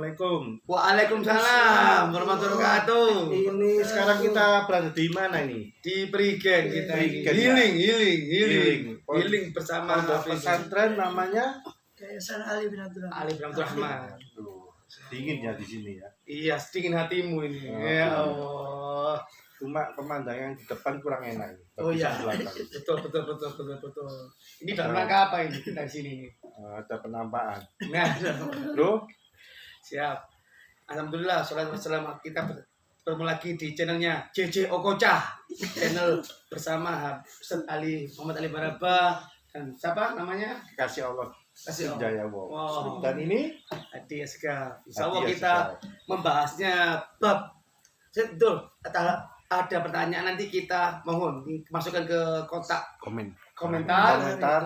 Assalamualaikum. Waalaikumsalam warahmatullahi wabarakatuh. Ini sekarang kita berada di mana ini? Di Prigen kita ini. Healing. Healing bersama Pondok pesantren namanya Yayasan Ali bin Abdurrahman. Ali bin Abdurrahman. dingin ya di sini ya. Iya, sedingin hatimu ini. Ya Allah. Cuma pemandangan di depan kurang enak. Oh iya. Betul. Ini dalam rangka apa ini kita di sini? Ada penampakan. Nah, Loh, siap. Alhamdulillah, sholawat wassalamu kita bertemu lagi di channelnya JJ Okocha, channel bersama Ustaz Ali Muhammad Ali Baraba dan siapa namanya? kasih Allah. Kasih Jaya Allah. Wow. Dan ini Hadi Asgaf. Insya Allah Hadi kita Asgaf. membahasnya bab. Betul. Ada pertanyaan nanti kita mohon masukkan ke kotak komentar.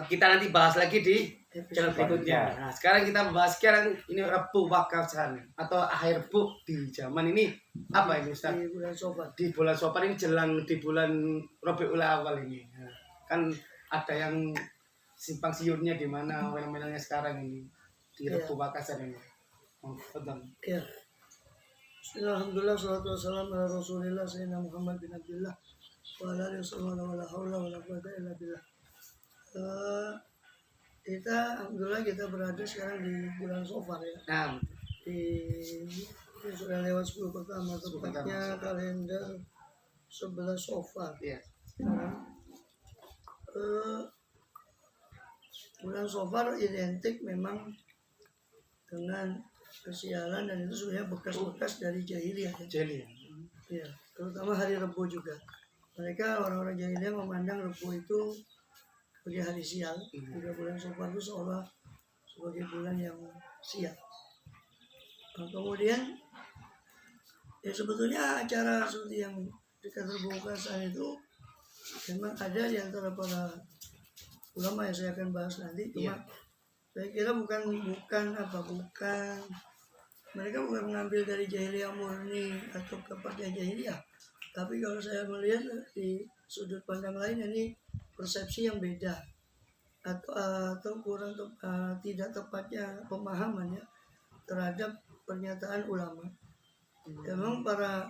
Kita nanti bahas lagi di channel berikutnya. Nah, sekarang kita membahas sekarang ini Rebu Wakasan atau akhir Rebu di zaman ini apa ini Ustaz? Di bulan Sofar. Di bulan Sofar ini jelang di bulan Rabiul Awal ini. Nah, kan ada yang simpang siurnya di mana fenomena sekarang ini di Rebu Wakasan ini. Betul. Ya. Alhamdulillah, salatu wassalamu ala Rasulillah Sayyidina Muhammad bin Abdullah wa ala alihi wasallam wa la haula wa la quwwata illa billah. Kita alhamdulillah kita berada sekarang di bulan Sofar ya. Nah, Ini sudah lewat 10 pertama tepatnya kalender 11 Sofar. iya. Sekarang bulan Sofar identik memang dengan kesialan dan itu sebenarnya bekas-bekas dari jahiliyah ya. Jadi Ya, terutama hari Rebo juga. Mereka orang-orang jahiliyah memandang Rebo itu sebagai hari sial. Juga bulan Sofar itu seolah sebagai bulan yang sial. Nah, kemudian ya sebetulnya acara seperti yang dekat Rebo Wakasan itu memang ada di antara para ulama yang saya akan bahas nanti. Cuma saya kira bukan mereka bukan mengambil dari jahiliyah murni atau kepada jahiliyah, tapi kalau saya melihat di sudut pandang lain ini persepsi yang beda atau kurang tidak tepatnya pemahaman ya terhadap pernyataan ulama. Memang para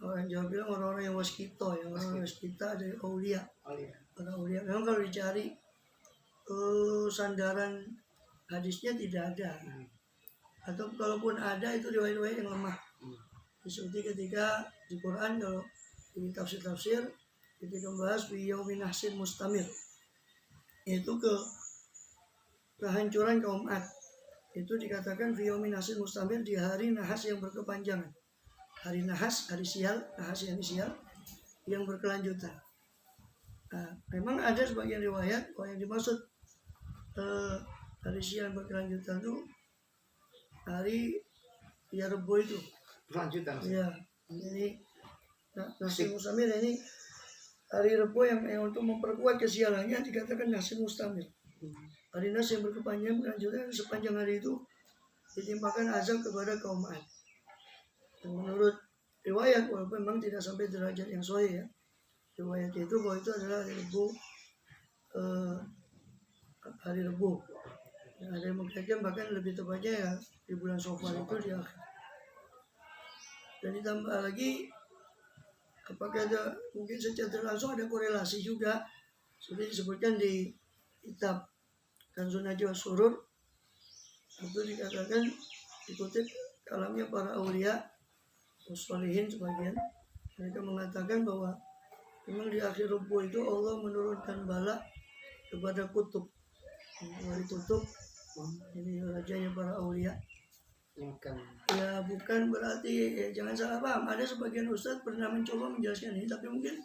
orang Jawa bilang orang-orang yang waskito ya, orang waskita dari aulia. Para aulia memang kalau dicari sandaran hadisnya tidak ada, atau kalaupun ada itu riwayat-riwayat yang lemah. Seperti ketika di Quran kalau di tafsir-tafsir ketika membahas biyaumin nahsin mustamir, itu kehancuran kaum Ad, itu dikatakan biyaumin nahsin mustamir di hari nahas yang berkepanjangan. Hari nahas, hari sial, nahas yang sial yang berkelanjutan. Nah, memang ada sebagian riwayat bahwa yang dimaksud hari sial berkelanjutan itu hari ya Rebo itu lanjutan. ya. Ini nasi mustamir ini hari Rebo yang untuk memperkuat kesialannya dikatakan nasi mustamir. Hari nasi yang berkepanjangan berkelanjutan sepanjang hari itu ditimpakan azab kepada kaum Ad. Dan menurut riwayat walaupun memang tidak sampai derajat yang sahih ya, riwayat itu bahwa itu adalah hari Rebo yang ada yang mengatakan bahkan lebih tepatnya ya di bulan Sofar itu di akhir. Dan ditambah lagi apakah ada mungkin secara langsung ada korelasi juga seperti disebutkan di kitab Kanzun Najwa Surur, itu dikatakan dikutip kalamnya para aulia sholihin sebagian, mereka mengatakan bahwa memang di akhir Rebo itu Allah menurunkan bala kepada kutub. Kalau ditutup ini rajanya para aulia. Ya bukan berarti jangan salah paham. Ada sebagian ustadz pernah mencoba menjelaskan ini, tapi mungkin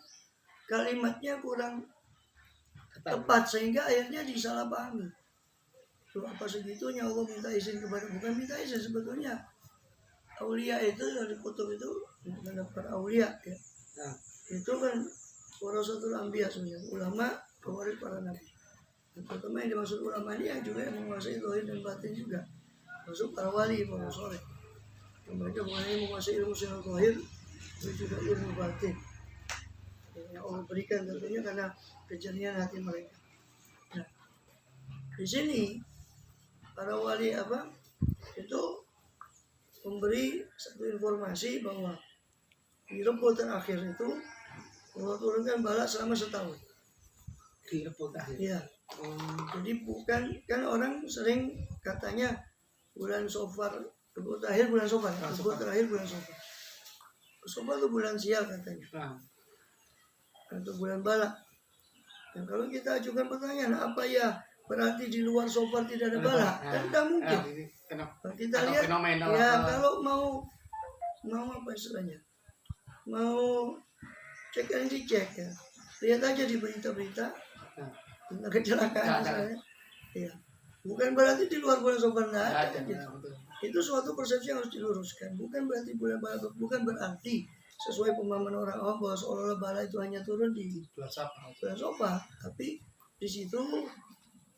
kalimatnya kurang tepat sehingga akhirnya disalahpahami. Tuh apa segitunya Allah minta izin kepada, bukan minta izin sebetulnya. Aulia itu dari kutub itu ada para aulia ya. Nah, itu kan warasatul anbiya sebenarnya, ulama pewaris para nabi. Terutama yang dimaksud ulama ini yang juga yang menguasai zahir dan batin juga, masuk para wali, para soleh. Mereka bukan hanya menguasai ilmu secara zahir, tapi juga ilmu batin yang Allah berikan tentunya karena kejernihan hati mereka. Nah, di sini para wali itu memberi satu informasi bahwa di Rebo terakhir itu Allah turunkan bala selama setahun. Di Rebo terakhir. Iya. Jadi bukan, kan orang sering katanya bulan Sofar, Rebo terakhir bulan Sofar, Rebo terakhir bulan Sofar. Sofar itu bulan sial katanya, atau bulan bala. Dan kalau kita ajukan pertanyaan, apa ya berarti di luar Sofar tidak ada bala? Kan tidak mungkin. Kita lihat, ya kalau mau apa istilahnya, mau cek and dicek ya, lihat aja di berita-berita tentang kecelakaan misalnya. Ya, bukan berarti di luar bulan Sofar tidak ada kan gitu. Itu suatu persepsi yang harus diluruskan. Bukan berarti bulan bala, bukan berarti sesuai pemahaman orang awam bahwa seolah-olah bala itu hanya turun di bulan Sofar. Tapi di situ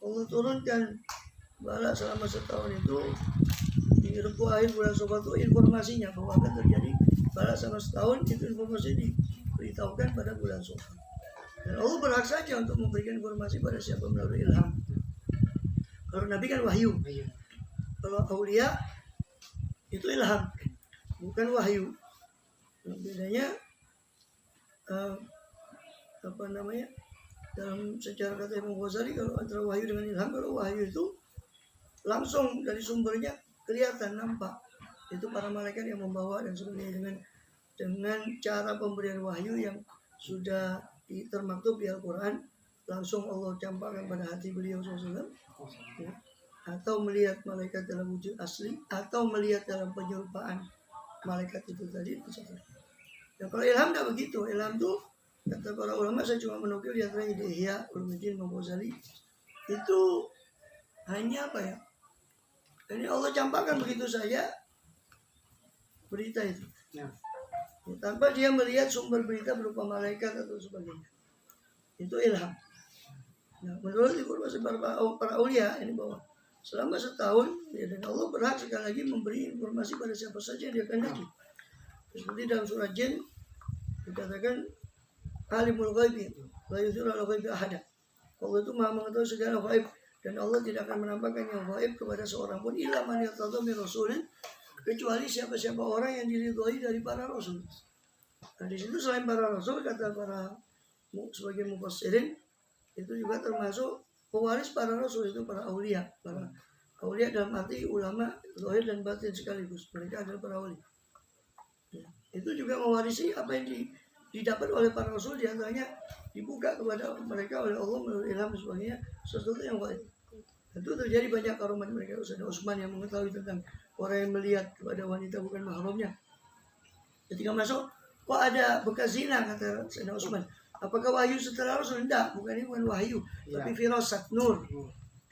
Allah turunkan bala selama setahun itu di Rebo akhir bulan Sofar itu informasinya bahwa akan terjadi bala selama setahun, itu informasi diberitahukan pada bulan Sofar. Dan Allah berhak saja untuk memberikan informasi pada siapa melalui ilham. Kalau Nabi kan wahyu. Kalau aulia itu ilham, bukan wahyu. Nah, bedanya apa namanya? Dalam sejarah kata Imam Ghazali, kalau antara wahyu dengan ilham, kalau wahyu itu langsung dari sumbernya kelihatan, nampak. Itu para malaikat yang membawa dan sebagainya, dengan cara pemberian wahyu yang sudah termaktub di Al-Quran, langsung Allah campakkan pada hati beliau SAW, ya. Atau melihat malaikat dalam wujud asli, atau melihat dalam penyerupaan malaikat itu tadi. Dan kalau ilham tidak begitu. Ilham itu kata para ulama, saya cuma menukil di antara Ihya Ulumuddin Imam Ghazali, itu hanya apa ya, ini Allah campakkan begitu saja berita itu, tanpa dia melihat sumber berita berupa malaikat atau sebagainya. Itu ilham. Nah, menurut informasi para aulia ini bahwa selama setahun, ya, dan Allah berhak sekali lagi memberi informasi pada siapa saja yang dia kehendaki. Seperti dalam surah Jin dikatakan alimul ghaibi la yuzhiru ala ghaibi ahada. Allah itu Maha mengetahui segala gaib, dan Allah tidak akan menampakkan yang gaib kepada seorang pun illa man yartadha min rasulin, kecuali siapa-siapa orang yang diridhoi dari para rasul. Nah, di situ selain para rasul, kata para sebagian mufassirin, itu juga termasuk pewaris para rasul, itu para aulia. Para aulia dalam arti ulama zahir dan batin sekaligus, mereka adalah para wali. Ya, itu juga mewarisi apa yang didapat oleh para rasul, diantaranya dibuka kepada mereka oleh Allah melalui ilham dan sebagainya, sesuatu yang baik. Itu terjadi banyak karuman mereka. Sayyidina Utsman yang mengetahui tentang orang yang melihat kepada wanita bukan mahramnya. Ketika masuk, kok ada bekas zina, kata Sayyidina Utsman. Apakah wahyu setelah Rasul? Tidak, bukan, ini bukan wahyu, tapi firasat, nur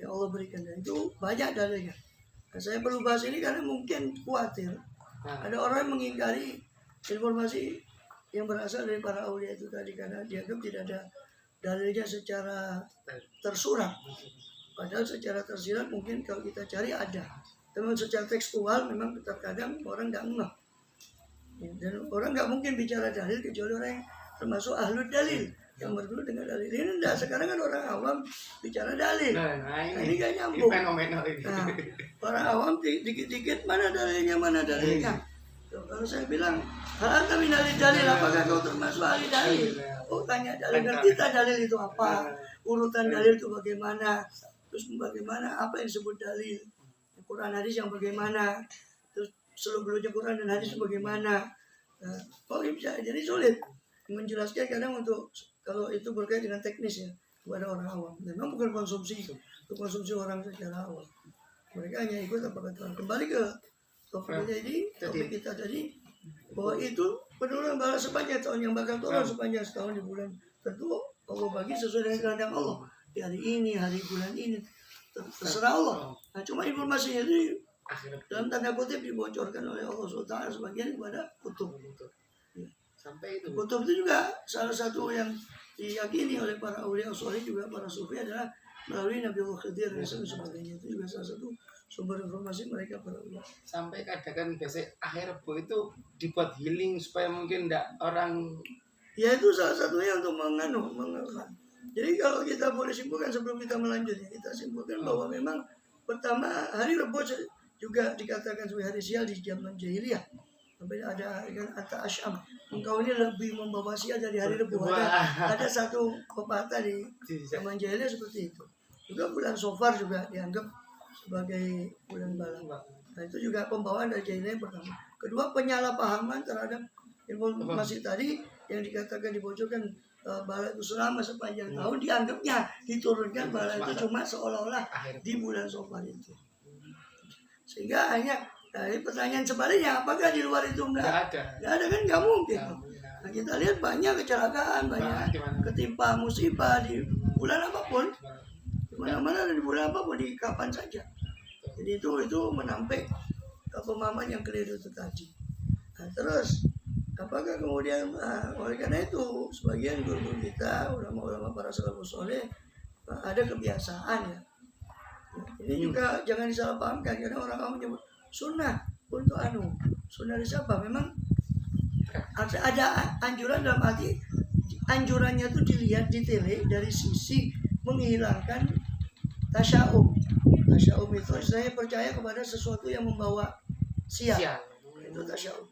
yang Allah berikan. Dan itu banyak dalilnya. Nah, saya perlu bahas ini karena mungkin khawatir ada orang yang mengingkari informasi yang berasal dari para aulia itu tadi, karena dianggap tidak ada dalilnya secara tersurat. Padahal secara tersirat mungkin kalau kita cari ada. Memang secara tekstual memang terkadang orang nggak ngeh. Dan orang nggak mungkin bicara dalil kecuali orang yang termasuk ahlul dalil, yang berdua dengan dalil. Ini enggak, sekarang kan orang awam bicara dalil. Nah, ini gak nyambung. Nah, orang awam dikit-dikit mana dalilnya. Kalau saya bilang, hal kami dalil, apakah kau termasuk ahli dalil? Oh, tanya dalil, kita dalil itu apa? Urutan dalil itu bagaimana? Terus bagaimana, apa yang disebut dalil? Quran hadis yang bagaimana? Terus seluruhnya Quran dan hadis bagaimana? Nah, bisa jadi sulit menjelaskan kadang untuk kalau itu berkait dengan teknis ya kepada orang awam. Memang bukan konsumsi, itu konsumsi orang secara awam. Mereka hanya ikut apa kata. Kembali ke topiknya ini, topik kita tadi, bahwa itu penurunan bala sepanjang tahun yang bakal turun sepanjang setahun di bulan tentu Allah bagi sesuai dengan kehendak Allah. Di hari ini, hari bulan ini, terserah Allah. Nah, cuma informasinya itu dalam tanda kutip dibocorkan oleh Allah SWT sebagian kepada kutub. Sampai itu. Kutub itu juga salah satu yang diyakini oleh para aulia soleh, juga para sufi, adalah melalui Nabiullah Khidir dan sebagainya. Itu juga salah satu sumber informasi mereka para aulia. Sampai kadang biasa akhir Rebo itu dibuat healing supaya mungkin tidak orang. Ya, itu salah satunya untuk mengelak. Jadi kalau kita boleh simpulkan sebelum kita melanjutkan, kita simpulkan bahwa memang pertama hari Rebo juga dikatakan sebagai hari sial di zaman jahiliyah. Sampai ada dengan Ata Asyam, engkau ini lebih membawa sial dari hari Rebu. Ada satu pepatah di zaman jahiliyah seperti itu. Juga bulan Sofar juga dianggap sebagai bulan bala. Nah itu juga pembawaan dari jahiliyah yang pertama. Kedua, penyalahpahaman terhadap informasi tadi yang dikatakan dibocorkan bala itu selama sepanjang tahun, dianggapnya diturunkan bala itu cuma seolah-olah di bulan Sofar itu. Sehingga hanya pertanyaan sebaliknya, apakah di luar itu enggak ada? Enggak ada kan, enggak mungkin. Nah, kita lihat banyak kecelakaan, banyak ketimpa musibah di bulan apapun, di mana-mana dan di bulan apapun, di kapan saja. Jadi itu menampik pemahaman yang keliru itu tadi. Nah, terus apakah kemudian oleh karena itu sebagian guru kita, ulama-ulama para salafus saleh ada kebiasaan ya. Ini juga jangan disalahpahamkan, karena orang awam menyebut sunnah untuk sunnah dari siapa? Memang ada anjuran, dalam arti anjurannya itu dilihat ditilai dari sisi menghilangkan tasya'um. Tasya'um itu saya percaya kepada sesuatu yang membawa sial. Itu tasya'um.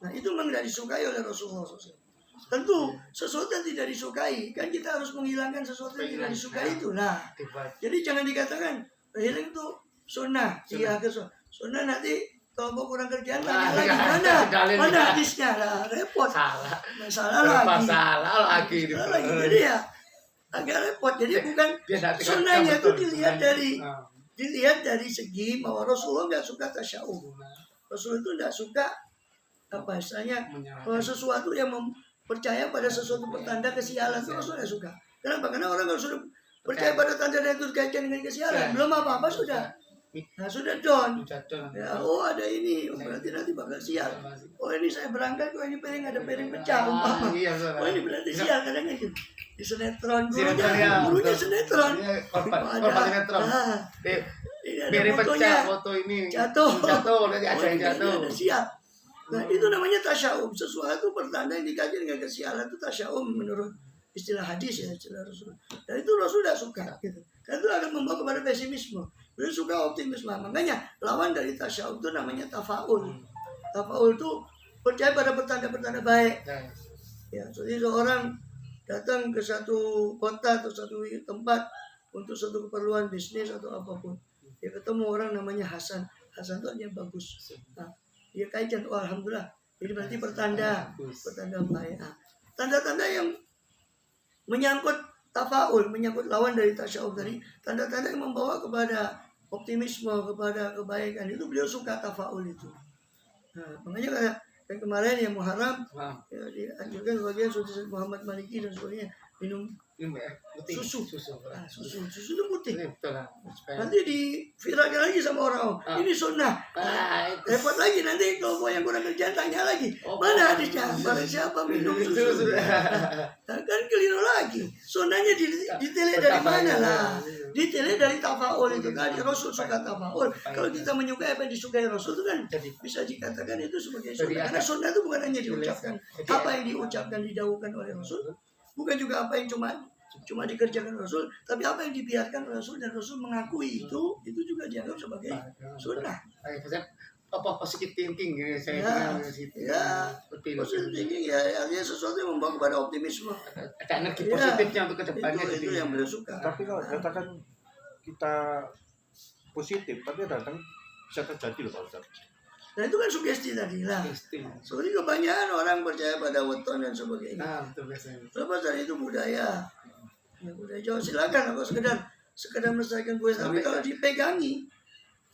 Nah itu memang tidak disukai oleh Rasulullah SAW. Tentu sesuatu yang tidak disukai, kan kita harus menghilangkan sesuatu yang tidak disukai itu. Nah, jadi jangan dikatakan healing itu sunnah. Iya, sunnah nanti kalau mau kurang kerjaan lagi mana hadisnya lah, repot. Salah lagi. Jadi ya agak repot. Jadi bukan sunnahnya itu dilihat dari segi bahwa Rasulullah nggak suka tasya'um. Rasul itu nggak suka apa istilahnya sesuatu yang percaya pada sesuatu pertanda kesialan itu Rasul nggak suka. Kenapa? Karena orang kalau sudah percaya pada tanda itu dikaitkan dengan kesialan, belum apa-apa sudah. Nah sudah down. Ya, oh ada ini, berarti nanti bakal sial. Oh ini saya berangkat, kok ini piring ada piring pecah. Oh ini berarti sial, kadang gitu. Di sinetron gurunya sinetron. Piring pecah, foto ini jatuh, nanti ada yang jatuh. Sial. Nah itu namanya tasya'um, sesuatu pertanda yang dikaitkan dengan kesialan itu tasya'um menurut istilah hadis ya, istilah Rasul. Dan itu Rasul tidak suka gitu. Karena itu akan membawa kepada pesimisme. Beliau suka optimisme. Makanya lawan dari tasya'um itu namanya tafaul. Tafaul itu percaya pada pertanda-pertanda baik. Ya, jadi seorang datang ke satu kota atau satu tempat untuk satu keperluan bisnis atau apapun. Dia ketemu orang namanya Hasan. Hasan itu artinya bagus. Nah, dia kaitkan, oh alhamdulillah. Ini berarti pertanda baik. Nah, tanda-tanda yang menyangkut tafaul, menyangkut lawan dari tasya'um tadi, tanda-tanda yang membawa kepada optimisme, kepada kebaikan, itu beliau suka tafaul itu. Nah, makanya kayak kemarin yang Muharram ya, dianjurkan sebagian Sultan Muhammad Maliki dan sebagainya minum susu. Nah, susu itu putih. Nanti diviralkan lagi sama orang. Ini sunnah. Repot lagi nanti kalau mau yang kurang kerjaan tanya lagi. Mana hadisnya? Barang siapa minum susu? Kan keliru lagi. Sunnahnya diteliti dari mana lah? Diteliti dari tafaul itu kan. Rasul suka tafaul. Kalau kita menyukai apa yang disukai Rasul itu kan bisa dikatakan itu sebagai sunnah. Karena sunnah itu bukan hanya diucapkan. Apa yang diucapkan, didahulukan oleh Rasul. Bukan juga apa yang cuma dikerjakan Rasul, tapi apa yang dibiarkan Rasul dan Rasul mengakui itu juga dianggap sebagai sunnah. Apa positive thinking ya, positive thinking ya artinya sesuatu yang membawa kepada optimisme. Ada energi positifnya untuk kedepannya. Itu yang beliau suka. Tapi kalau katakan kita positif, tapi kadang bisa terjadi loh Pak Ustaz. Nah itu kan sugesti tadi lah. Seperti kebanyakan orang percaya pada weton dan sebagainya. Nah, betul biasanya. Lepas dari itu budaya. Ya budaya Jawa silakan kalau sekedar melestarikan budaya. Tapi kalau dipegangi,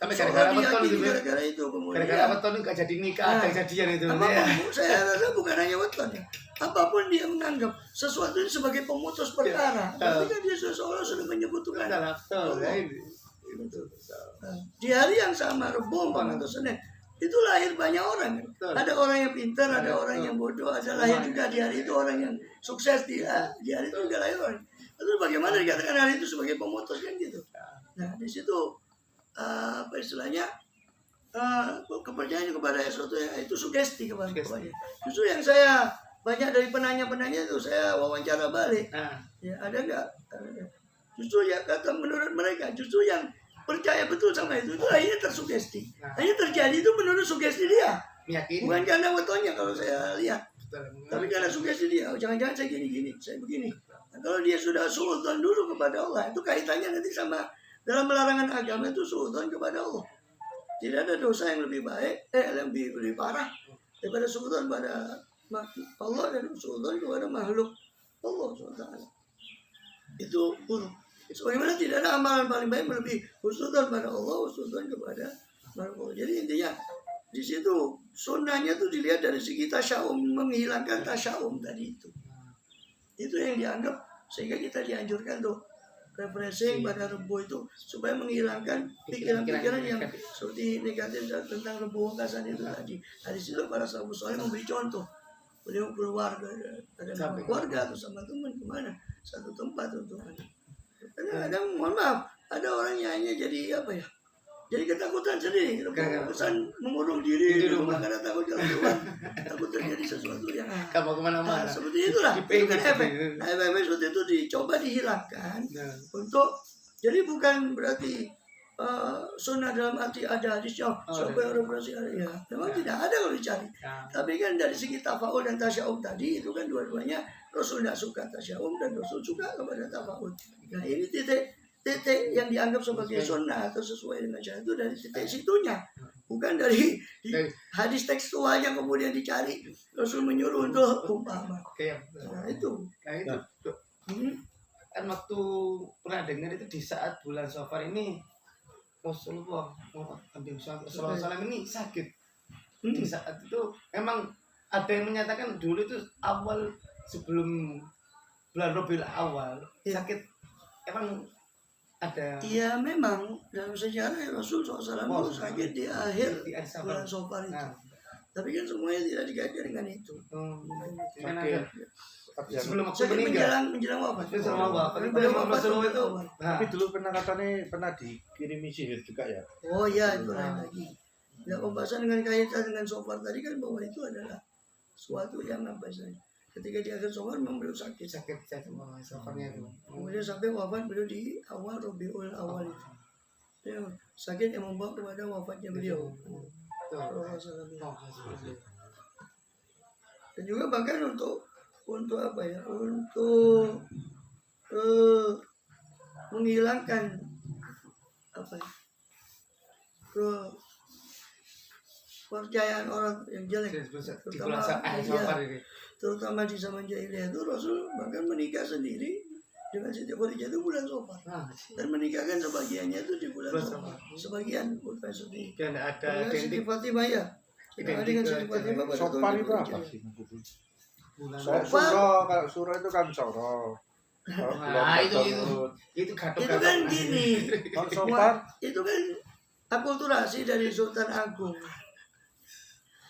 sampai gara-gara itu kemudian. Gara-gara weton nggak jadi nikah, ada kejadian itu. Apapun, saya rasa bukan hanya weton ya. Apapun dia menganggap sesuatu itu sebagai pemutus perkara. Tapi kan dia seolah sudah menyebutkan. Di hari yang sama Rebo atau Senin. Itu lahir banyak orang. Ada orang yang pintar, ada orang yang bodoh, ada lahir juga di hari itu orang yang sukses di hari itu juga lahir orang. Lalu bagaimana dikatakan hari itu sebagai pemutus kan gitu. Nah di situ apa istilahnya kepercayaan kepada sesuatu yang itu sugesti kepada. Justru yang saya banyak dari penanya-penanya itu saya wawancara balik. Ya ada nggak? Justru ya kata menurut mereka justru yang percaya betul sama itu akhirnya tersugesti. Hanya terjadi itu menurut sugesti dia. Yakin. Bukan karena wetonnya kalau saya lihat. Tapi karena sugesti dia, oh, jangan-jangan saya gini-gini, saya begini. Nah, kalau dia sudah suudzon dulu kepada Allah, itu kaitannya nanti sama dalam larangan agama itu suudzon kepada Allah. Tidak ada dosa yang lebih baik, lebih parah daripada suudzon pada Allah dan suudzon kepada makhluk Allah SWT. Itu buruk. Sebagaimana tidak ada amalan paling baik melebihi husnudzon pada Allah, husnudzon kepada makhluk Allah. Jadi intinya di situ sunnahnya tuh dilihat dari segi tasya'um, menghilangkan tasya'um tadi itu. Itu yang dianggap sehingga kita dianjurkan tuh refreshing pada Rebo itu supaya menghilangkan pikiran-pikiran yang seperti negatif tentang Rebo Wakasan itu tadi. Nah, di situ para sahabat soleh memberi contoh. Beliau keluarga, ada sama keluarga atau sama teman kemana satu tempat untuk karena ada, mohon maaf, ada orang yang hanya jadi apa ya? Jadi ketakutan sendiri, kesan mengurung diri di rumah karena takut jalan keluar, takut terjadi sesuatu yang kamu kemana-mana. Nah, seperti itulah. Itu kan efek. Nah, efek seperti itu dicoba dihilangkan untuk jadi bukan berarti sunnah dalam arti ada hadisnya sampai orang berarti ya. Memang tidak ada kalau dicari. Tapi kan dari segi tafaul dan tasya'um tadi itu kan dua-duanya Rasul tidak suka tasya'um dan Rasul suka kepada tafaul. Nah ini titik yang dianggap sebagai sunnah atau sesuai dengan syariat itu dari titik situnya, bukan dari hadis tekstualnya kemudian dicari Rasul menyuruh untuk umpama. Nah itu. Kan waktu pernah dengar itu di saat bulan Safar ini Rasulullah SAW ini sakit. Di saat itu memang ada yang menyatakan dulu itu awal sebelum bulan Rabiul Awal sakit emang ada. Iya memang dalam sejarah Rasul SAW sakit di akhir bulan Safar itu. Tapi kan semuanya tidak dikaitkan dengan itu. Sebelum aku meninggal, menjelang wafat. Rasulullah itu. Tapi dulu pernah dikirimi sihir juga ya. Oh iya itu lain lagi. Ya pembahasan dengan kaitan dengan Safar tadi kan bahwa itu adalah suatu yang apa istilahnya. Ketika di akhir Safar memang beliau sakit Safarnya itu. Kemudian sampai wafat beliau di awal Rabiul Awal itu. Ya, sakit yang membawa kepada wafatnya beliau. Dan juga bahkan untuk apa ya? Untuk menghilangkan apa ya? Kepercayaan orang yang jelek, terutama di zaman jahiliyah itu Rasul bahkan menikah sendiri dengan Siti Khadijah itu bulan Safar dan menikahkan sebagiannya itu di bulan Safar, sebagian bukan Siti. Dan ada Siti Fatimah ya. Kita dengan Siti Fatimah pada Safar itu apa sih? Suro itu kan Soro. Nah itu kan gini. Itu kan akulturasi dari Sultan Agung.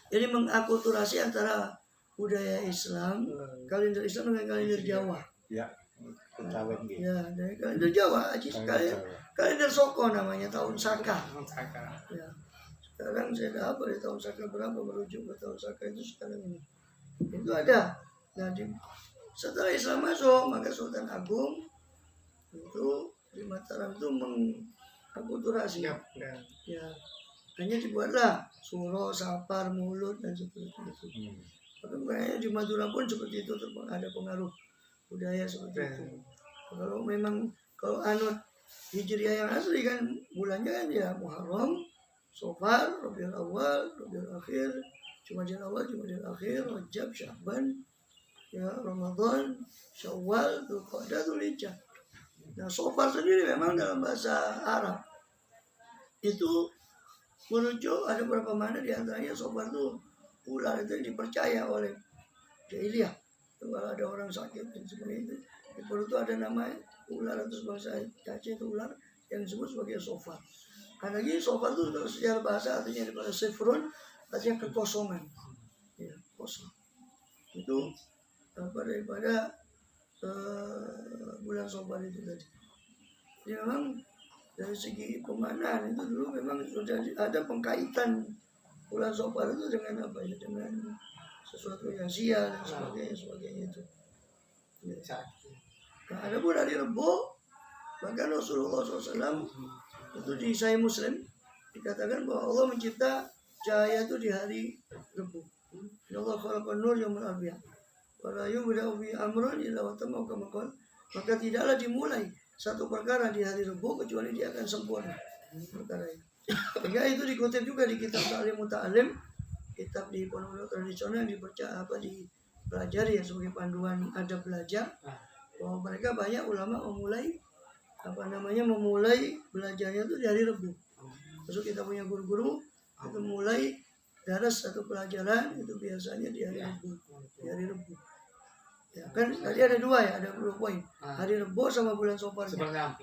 Jadi mengakulturasi antara budaya Islam, kalender Islam dengan kalender Jawa. Ya, kecawen gitu. Ya, dari kalender Jawa aja kalender Soko namanya tahun Saka. Ya. Sekarang saya dah apa di tahun Saka berapa merujuk ke tahun Saka itu sekarang ini. Itu ada. Nah, setelah Islam masuk, maka Sultan Agung itu di Mataram itu mengakulturasi. Ya. Hanya dibuatlah Suro, Safar, Mulut dan seperti itu. Tapi kayaknya di Madura pun seperti itu ada pengaruh budaya seperti itu. Kalau anut Hijriah yang asli kan bulannya kan ya Muharram, Safar, Rabiul Awal, Rabiul Akhir, Jumadil Awal, Jumadil Akhir, Rajab, Sya'ban, ya Ramadan, Syawal, Dzulqa'dah, Dzulhijjah. Nah, Safar sendiri memang dalam bahasa Arab itu merujuk ada beberapa mana di antaranya Safar itu ular itu yang dipercaya oleh jahiliyah. Kalau ada orang sakit dan seperti itu, di perut itu ada nama ular atau bahasa caci itu ular yang disebut sebagai Safar. Karena lagi Safar itu secara bahasa artinya daripada sifrun, artinya kekosongan. Ya, kosong. Itu daripada bulan Safar itu tadi. Jadi memang dari segi pemaknaan itu dulu memang sudah ada pengkaitan bulan Safar itu dengan apa ya, dengan sesuatu yang sial dan sebagainya itu. Ya. Nah, ada pun hari Rebo, bahkan Rasulullah SAW itu di Sahih Muslim dikatakan bahwa Allah mencipta cahaya itu di hari Rabu. Allah khalaqan nur yaumul arbi'a. Wa la yubda'u bi amrin illa wa tamma kama qala. Maka tidaklah dimulai satu perkara di hari Rabu kecuali dia akan sempurna perkara itu. Sehingga itu dikutip juga di kitab Ta'lim Muta'alim, kitab di pondok tradisional yang dipelajari ya sebagai panduan adab belajar, bahwa mereka banyak ulama memulai belajarnya itu di hari Rabu. Terus kita punya guru-guru itu mulai daras satu pelajaran itu biasanya di hari Rabu. Di hari Rabu. Ya kan tadi ada dua ya, ada 2 poin. Hari Rabu sama bulan Sofar. Maka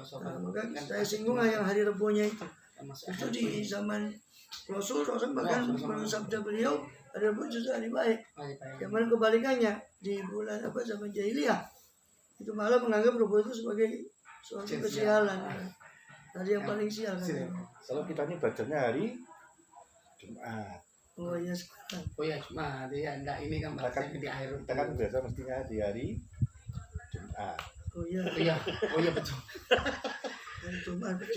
saya singgung yang hari Rabunya itu. Itu di zaman Rasul bahkan bersabda beliau hari Rabu justru hari baik. Yang mana kebalikannya di bulan zaman jahiliyah itu malah menganggap Rabu itu sebagai suatu kesialan. Hari yang paling sial. Kalau kita ini bacanya hari Jumat. Oh iya sekarang. Oh ya cuma dia enggak ini kan bahasanya di akhir. Kita kan biasa mestinya di hari Jumat. Oh iya. Oh iya betul.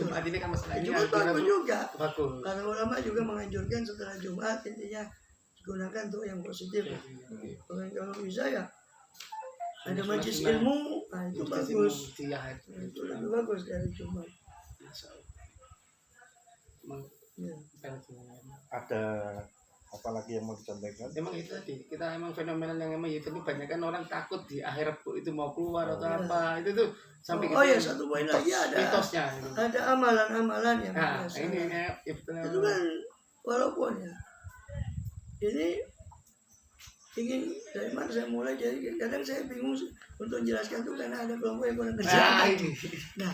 Jumat ini kan masalahnya. Jumat bagus juga. Bagus. Para ulama juga menganjurkan setelah Jumat intinya digunakan untuk yang positif. Kalau bisa ya ada majlis ilmu, nah itu bagus. Itu lebih bagus dari Jumat. Ya. Ada apa lagi yang mau disampaikan? Emang itu tadi kita emang fenomenal yang emang itu banyak kan orang takut di akhir itu mau keluar atau apa itu tuh sampai ya satu poin lagi ada mitosnya gitu. Ada amalan-amalan yang biasa. Ini itu kan walaupun ya ini ingin dari mana saya mulai, jadi kadang saya bingung untuk menjelaskan itu karena ada kelompok yang kurang kerja. Nah,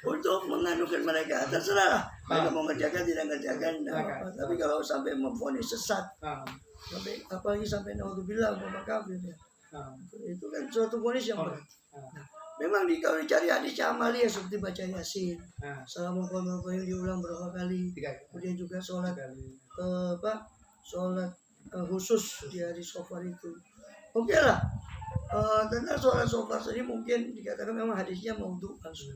untuk menganukan mereka terserah mereka mau kerjakan tidak kerjakan apa. Tapi kalau sampai memvonis sesat, sampai apalagi sampai naudzubillah kafir ya, itu kan suatu vonis yang berat. Nah, memang kalau dicari hadis amaliyah seperti baca Yasin, Assalamualaikum diulang berapa kali, kemudian juga sholat sholat khusus di hari Sofar itu. Oke lah. Tentang sholat Sofar sendiri mungkin dikatakan memang hadisnya maudhu langsung.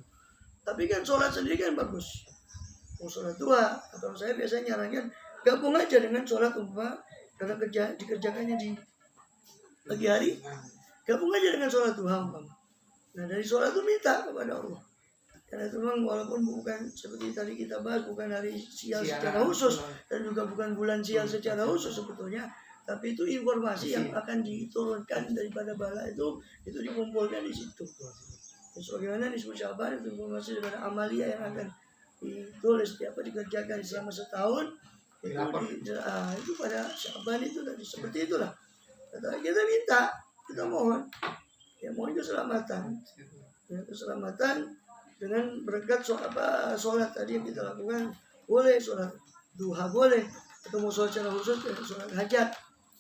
Tapi kan sholat sendiri kan bagus. Mau sholat duha atau saya biasanya nyarankan gabung aja dengan sholat karena dikerjakannya di pagi hari. Gabung aja dengan sholat duha. Nah dari sholat itu minta kepada Allah. Karena itu memang walaupun bukan seperti tadi kita bahas, bukan hari sial secara khusus dan juga bukan bulan sial secara khusus sebetulnya, tapi itu informasi yang akan diturunkan daripada bala itu dikumpulkan di situ. Sebagaimana disebut Syaban itu informasi daripada amalia yang akan ditulis dikerjakan selama setahun itu pada Syaban itu tadi seperti itulah. Kita minta, kita mohon keselamatan, keselamatan. Dengan berkat sholat tadi yang kita lakukan, boleh sholat duha boleh, atau mau sholat secara khusus sholat hajat,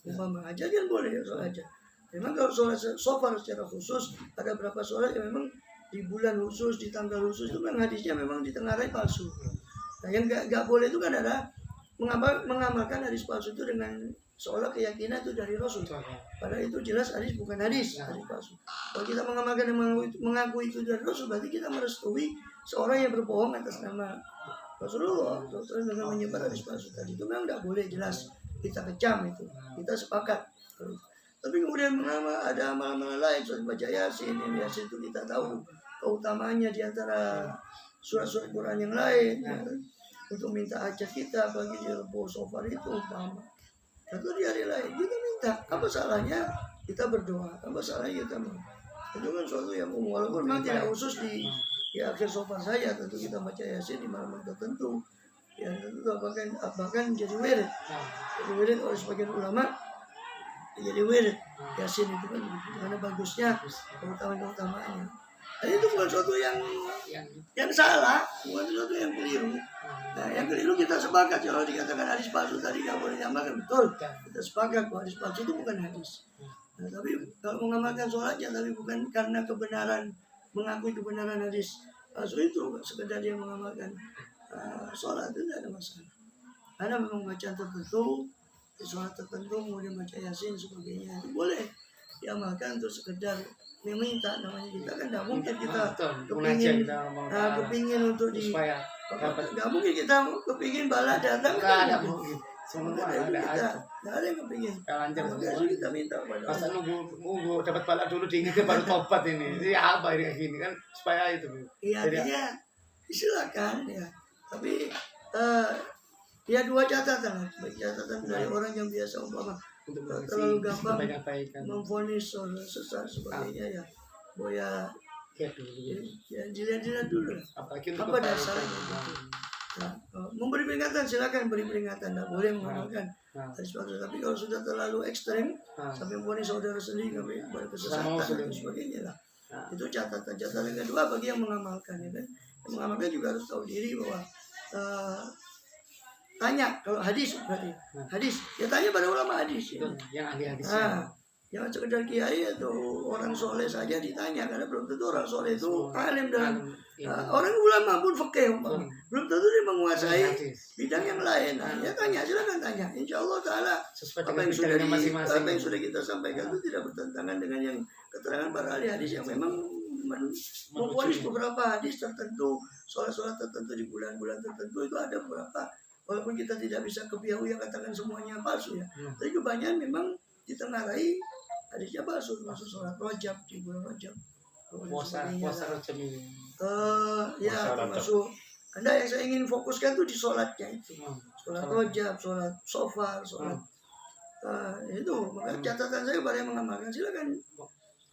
umpama hajat kan boleh ya sholat hajat. Memang kalau sholat Sofar secara khusus ada berapa sholat yang memang di bulan khusus, di tanggal khusus itu memang hadisnya memang ditengarai palsu. Nah yang nggak boleh itu kan ada mengamalkan hadis palsu itu dengan seolah keyakinan itu dari Rasul. Padahal itu jelas hadis bukan hadis palsu. Kalau kita mengamalkan dan mengaku itu dari Rasul, berarti kita merestui seorang yang berbohong atas nama Rasulullah. Terus dengan menyebar hadis palsu tadi itu memang tidak boleh, jelas kita kecam itu, kita sepakat. Tapi kemudian ada amalan-amalan lain, seperti baca Yasin itu kita tahu keutamaannya di antara surat-surat Quran yang lain. Ya. Untuk minta hajat kita bagi di Rabu Sofar itu umpama. Atau di hari lain kita minta, apa salahnya kita berdoa, apa salahnya kita itu kan suatu yang umum, walaupun memang tidak khusus di akhir Sofar saja, tentu kita baca Yasin di malam tertentu ya, tentu bahkan jadi wirid oleh sebagian ulama, jadi wirid Yasin itu kan karena bagusnya keutamaannya. Dan itu bukan suatu yang salah, bukan suatu yang keliru. Nah, yang keliru kita sepakat kalau dikatakan hadis palsu tadi nggak boleh diamalkan, betul. Kita sepakat bahwa hadis palsu itu bukan hadis. Nah, tapi kalau mengamalkan sholatnya, tapi bukan karena kebenaran, mengakui kebenaran hadis palsu itu, sekedar dia mengamalkan sholat itu tidak ada masalah. Karena memang bacaan tertentu, di sholat tertentu kemudian baca Yasin sebagainya itu boleh diamalkan untuk sekedar meminta, namanya kita kan tidak mungkin kita kepingin untuk Nggak mungkin kita kepingin bala datang. Nggak ada mungkin. Semua Nggak ada aja. Nggak ada yang kepingin. Lancar Maka semua. kita minta pada Masa Allah. nunggu dapat bala dulu diingetin baru tobat ini. Jadi apa ini kayak gini kan supaya itu. Iya, Jadi, artinya silakan ya. Tapi ya dua catatan lah. Baik catatan dari orang yang biasa umpama untuk terlalu gampang kebaikan memvonis orang sesat sebagainya ya. Boya ya dulu. ya dilihat dulu lah. Apalagi untuk Apa dasarnya? Nah, memberi peringatan silakan beri peringatan, tidak boleh mengamalkan hadis palsu. Tapi kalau sudah terlalu ekstrim sampai memvonis saudara sendiri sampai berkesesatan dan sebagainya lah. Itu catatan kedua bagi yang mengamalkan ya kan. Yang mengamalkan juga harus tahu diri bahwa tanya kalau hadis berarti hadis ya tanya pada ulama hadis ya. Yang ahli hadisnya. Jangan sekedar kiai atau orang soleh saja ditanya karena belum tentu orang soleh itu alim dan orang ulama pun fakih belum tentu dia menguasai bidang yang lain. Ya tanya silakan tanya. Insya Allah Taala apa yang sudah kita sampaikan itu tidak bertentangan dengan yang keterangan para ahli hadis yang memang memvonis beberapa hadis tertentu, sholat tertentu di bulan-bulan tertentu itu ada beberapa. Walaupun kita tidak bisa kebiau yang katakan semuanya palsu ya, tapi kebanyakan memang ditengarai hadisnya palsu, termasuk sholat Rajab di bulan Rajab. Puasa Rajab ini. Ya termasuk. Anda yang saya ingin fokuskan tuh di sholatnya itu, sholat Rajab, sholat Shofar, sholat itu. Maka catatan saya pada yang mengamalkan silakan.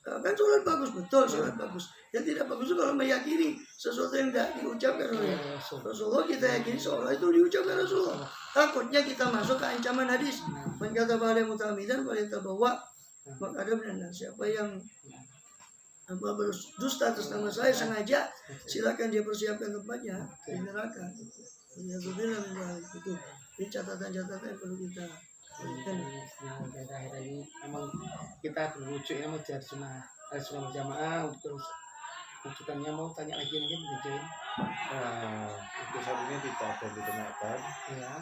Kan sholat bagus, betul sholat bagus. Yang tidak bagus itu kalau meyakini sesuatu yang tidak diucapkan oleh Rasulullah, kita yakini seolah itu diucapkan Rasulullah. Takutnya kita masuk ke ancaman hadis. Man kata ba'da muta'ammidan falyatabawa maq'adahu minan nar. Siapa yang berdusta atas nama saya sengaja, silakan dia persiapkan tempatnya di neraka. Ya bilang itu. Ini catatan-catatan yang perlu kita akhir-akhir ini memang kita berujuk mau jadi sunnah berjamaah untuk rujukannya mau tanya lagi mungkin dijawab. Untuk saat ini tidak ada yang ditanyakan. Ya.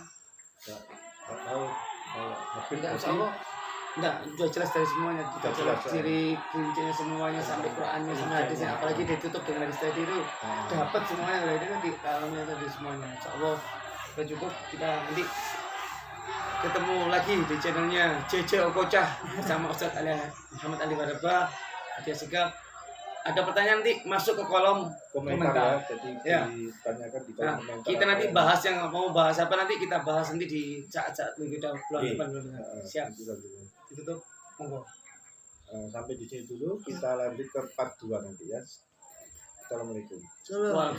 Nggak tahu kalau Habib Insya tadi Allah enggak, sudah jelas dari semuanya, kita jelas ciri rincinya semuanya sampai Qurannya sampai hadisnya, apalagi ditutup dengan hadis tadi itu dapat semuanya dari itu kan di dalamnya tadi semuanya. Insya Allah sudah cukup, kita nanti ketemu lagi di channelnya JJ Okocah sama Ustadz Ali Muhammad Ali Baraba. Dia Segap. Ada pertanyaan nanti masuk ke kolom komentar. Jadi Ya. ditanyakan di kolom komentar. Kita nanti bahas yang mau bahas apa nanti kita bahas nanti di saat-saat minggu bulan depan. Siap. Ditutup. Monggo. Sampai di sini dulu, kita lanjut ke part 2 nanti ya. Assalamualaikum. Salam.